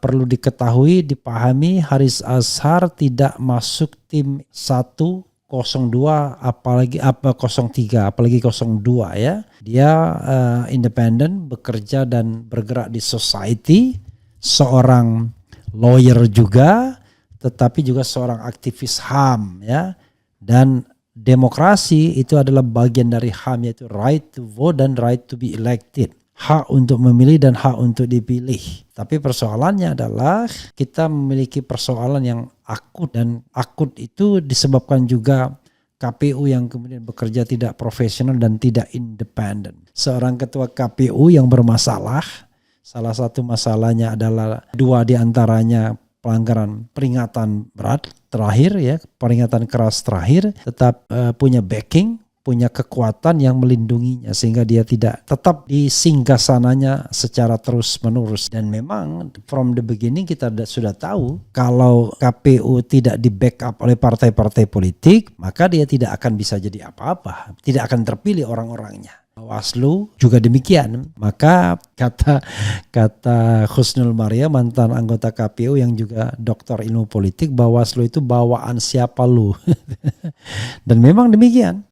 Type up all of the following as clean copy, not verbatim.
perlu diketahui, dipahami, Haris Azhar tidak masuk tim 102 apalagi 03 apalagi 02 ya. Dia independen, bekerja dan bergerak di society, seorang lawyer juga, tetapi juga seorang aktivis HAM ya. Dan demokrasi itu adalah bagian dari HAM, yaitu right to vote dan right to be elected. Hak untuk memilih dan hak untuk dipilih. Tapi persoalannya adalah kita memiliki persoalan yang akut, dan akut itu disebabkan juga KPU yang kemudian bekerja tidak profesional dan tidak independen. Seorang ketua KPU yang bermasalah, salah satu masalahnya adalah 2 diantaranya pelanggaran peringatan berat terakhir ya, peringatan keras terakhir, tetap punya backing, punya kekuatan yang melindunginya sehingga dia tidak tetap di singgasananya secara terus menerus. Dan memang from the beginning kita sudah tahu kalau KPU tidak di backup oleh partai-partai politik, maka dia tidak akan bisa jadi apa-apa, tidak akan terpilih orang-orangnya. Bawaslu juga demikian. Maka kata Husnul Maria, mantan anggota KPU yang juga doktor ilmu politik, Bawaslu itu bawaan siapa lu. Dan memang demikian.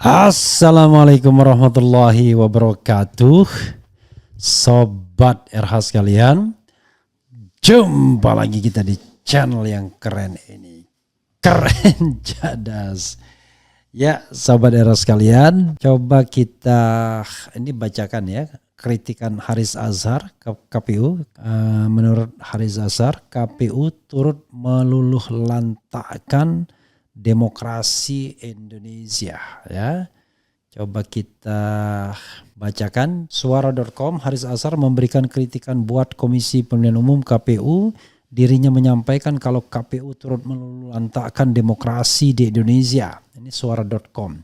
Assalamualaikum warahmatullahi wabarakatuh. Sobat RH sekalian, jumpa lagi kita di channel yang keren ini. Keren Cadas. Ya Sobat RH sekalian, coba kita ini bacakan ya kritikan Haris Azhar ke KPU. Menurut Haris Azhar, KPU turut meluluh lantakkan demokrasi Indonesia ya. Coba kita bacakan suara.com. Haris Azhar memberikan kritikan buat Komisi Pemilihan Umum KPU. Dirinya menyampaikan kalau KPU turut meluluhlantakkan demokrasi di Indonesia. Ini suara.com.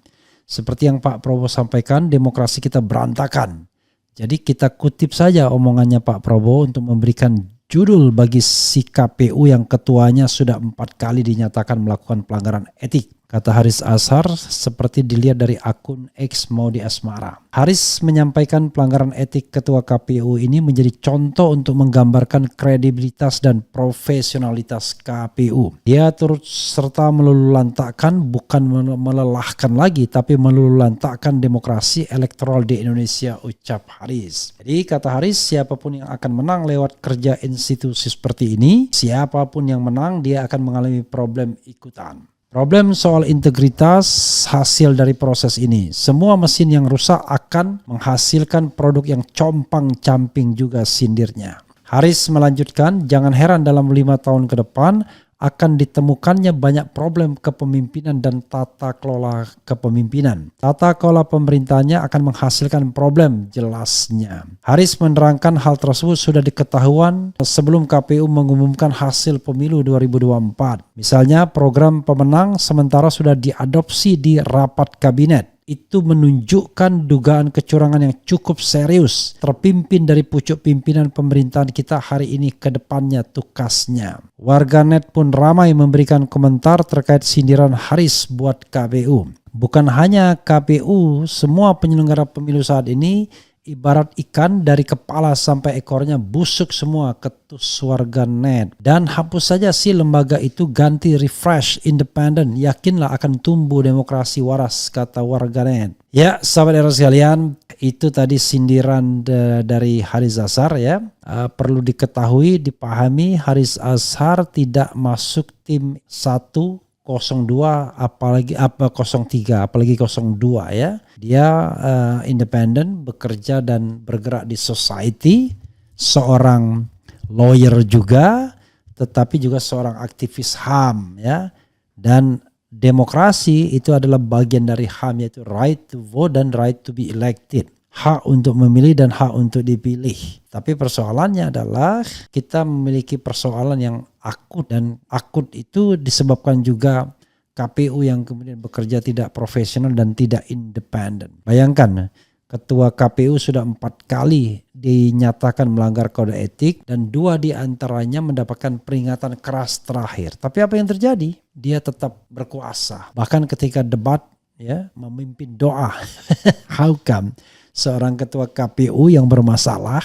Seperti yang Pak Prabowo sampaikan, demokrasi kita berantakan. Jadi kita kutip saja omongannya Pak Prabowo untuk memberikan judul bagi si KPU yang ketuanya sudah 4 kali dinyatakan melakukan pelanggaran etik. Kata Haris Azhar seperti dilihat dari akun X Maudi Asmara. Haris menyampaikan pelanggaran etik ketua KPU ini menjadi contoh untuk menggambarkan kredibilitas dan profesionalitas KPU. Dia turut serta meluluhlantakkan, bukan melelahkan lagi, tapi meluluhlantakkan demokrasi elektoral di Indonesia, ucap Haris. Jadi kata Haris, siapapun yang akan menang lewat kerja institusi seperti ini, siapapun yang menang dia akan mengalami problem ikutan. Problem soal integritas hasil dari proses ini. Semua mesin yang rusak akan menghasilkan produk yang compang-camping juga, sindirnya. Haris melanjutkan, jangan heran dalam 5 tahun ke depan akan ditemukannya banyak problem kepemimpinan dan tata kelola kepemimpinan. Tata kelola pemerintahnya akan menghasilkan problem, jelasnya. Haris menerangkan hal tersebut sudah diketahuan sebelum KPU mengumumkan hasil pemilu 2024. Misalnya program pemenang sementara sudah diadopsi di rapat kabinet. Itu menunjukkan dugaan kecurangan yang cukup serius terpimpin dari pucuk pimpinan pemerintahan kita hari ini ke depannya, tukasnya. Warganet pun ramai memberikan komentar terkait sindiran Haris buat KPU. Bukan hanya KPU, semua penyelenggara pemilu saat ini ibarat ikan dari kepala sampai ekornya busuk semua, ketus warganet. Dan hapus saja si lembaga itu, ganti refresh independen, yakinlah akan tumbuh demokrasi waras, kata warganet. Ya sahabat era sekalian, itu tadi sindiran dari Haris Azhar ya. Perlu diketahui, dipahami, Haris Azhar tidak masuk tim 102 apalagi 03 apalagi 02 ya. Dia independen, bekerja dan bergerak di society, seorang lawyer juga, tetapi juga seorang aktivis HAM ya. Dan demokrasi itu adalah bagian dari HAM, yaitu right to vote dan right to be elected. Hak untuk memilih dan hak untuk dipilih. Tapi persoalannya adalah kita memiliki persoalan yang akut, dan akut itu disebabkan juga KPU yang kemudian bekerja tidak profesional dan tidak independen. Bayangkan, Ketua KPU sudah 4 kali dinyatakan melanggar kode etik dan 2 diantaranya mendapatkan peringatan keras terakhir. Tapi apa yang terjadi? Dia tetap berkuasa. Bahkan ketika debat ya, memimpin doa. How come seorang ketua KPU yang bermasalah,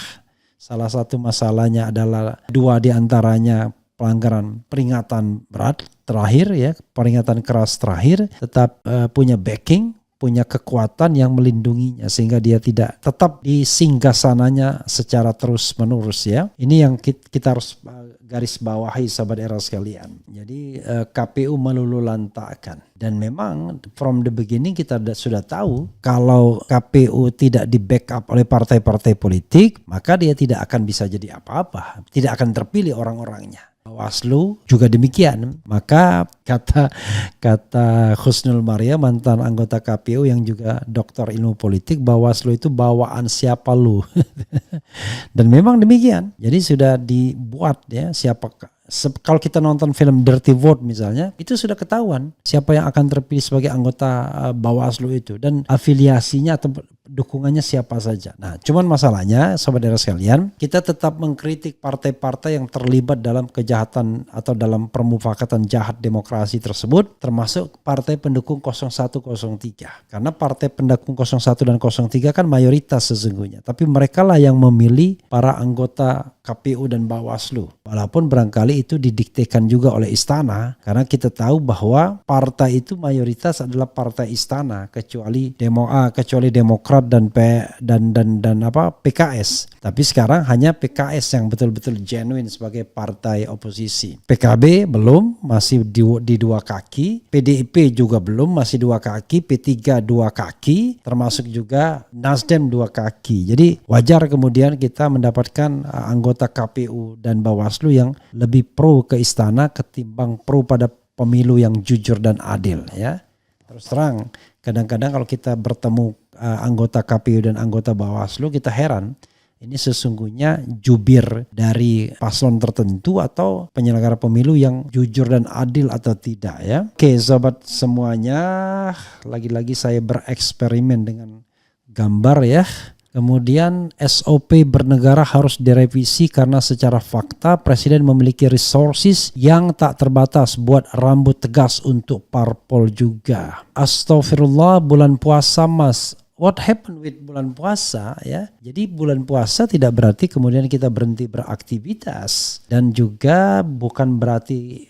salah satu masalahnya adalah 2 diantaranya pelanggaran peringatan berat terakhir ya, peringatan keras terakhir, tetap punya backing, punya kekuatan yang melindunginya sehingga dia tidak tetap di singgasananya secara terus menerus ya. Ini yang kita harus garis bawahi sahabat era sekalian. Jadi KPU melululantakkan, dan memang from the beginning kita sudah tahu kalau KPU tidak di backup oleh partai-partai politik, maka dia tidak akan bisa jadi apa-apa, tidak akan terpilih orang-orangnya. Bawaslu juga demikian. Maka kata Husnul Maria, mantan anggota KPU yang juga doktor ilmu politik, Bawaslu itu bawaan siapa lu. Dan memang demikian. Jadi sudah dibuat ya, siapa. Kalau kita nonton film Dirty Vote misalnya, itu sudah ketahuan siapa yang akan terpilih sebagai anggota Bawaslu itu dan afiliasinya atau dukungannya siapa saja. Nah, cuman masalahnya sahabat sekalian, kita tetap mengkritik partai-partai yang terlibat dalam kejahatan atau dalam permufakatan jahat demokrasi tersebut, termasuk partai pendukung 0103. Karena partai pendukung 01 dan 03 kan mayoritas sesungguhnya, tapi mereka lah yang memilih para anggota KPU dan Bawaslu. Walaupun barangkali itu didiktekan juga oleh istana, karena kita tahu bahwa partai itu mayoritas adalah partai istana, kecuali Demokrat dan PKS. Tapi sekarang hanya PKS yang betul-betul genuine sebagai partai oposisi. PKB belum, masih di 2 kaki. PDIP juga belum, masih 2 kaki. P3 2 kaki, termasuk juga Nasdem 2 kaki. Jadi wajar kemudian kita mendapatkan anggota KPU dan Bawaslu yang lebih pro ke istana ketimbang pro pada pemilu yang jujur dan adil ya. Terus terang, kadang-kadang kalau kita bertemu anggota KPU dan anggota Bawaslu, kita heran. Ini sesungguhnya jubir dari paslon tertentu atau penyelenggara pemilu yang jujur dan adil atau tidak ya. Oke sobat semuanya, lagi-lagi saya bereksperimen dengan gambar ya. Kemudian SOP bernegara harus direvisi karena secara fakta Presiden memiliki resources yang tak terbatas buat rambut tegas untuk parpol juga. Astagfirullah, bulan puasa mas. What happened with bulan puasa ya? Jadi bulan puasa tidak berarti kemudian kita berhenti beraktivitas, dan juga bukan berarti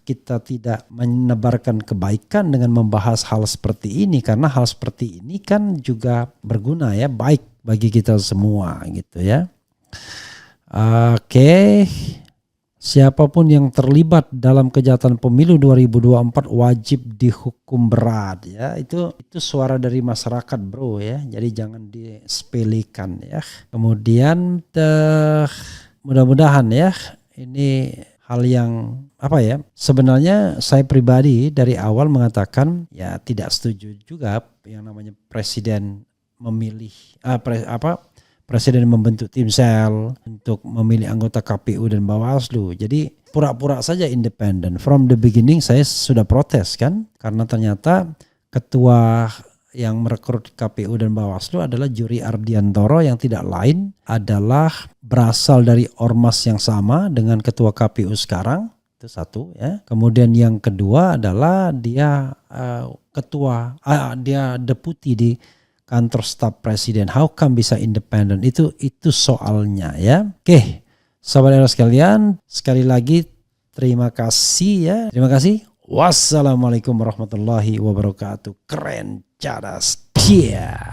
kita tidak menebarkan kebaikan dengan membahas hal seperti ini, karena hal seperti ini kan juga berguna ya, baik bagi kita semua gitu ya. Oke. Siapapun yang terlibat dalam kejahatan pemilu 2024 wajib dihukum berat ya. Itu suara dari masyarakat bro ya. Jadi jangan disepelekan ya. Kemudian mudah-mudahan ya ini hal yang sebenarnya saya pribadi dari awal mengatakan ya tidak setuju juga yang namanya presiden memilih Presiden membentuk tim sel untuk memilih anggota KPU dan Bawaslu. Jadi pura-pura saja independen. From the beginning saya sudah protes kan. Karena ternyata ketua yang merekrut KPU dan Bawaslu adalah Juri Ardiantoro yang tidak lain adalah berasal dari ormas yang sama dengan ketua KPU sekarang. Itu satu ya. Kemudian yang kedua adalah dia dia deputi di kantor staf presiden. How come bisa independen? Itu soalnya ya. Oke, sahabat era sekalian, sekali lagi terima kasih ya. Terima kasih. Wassalamualaikum warahmatullahi wabarakatuh. Keren, cadas. Yeah.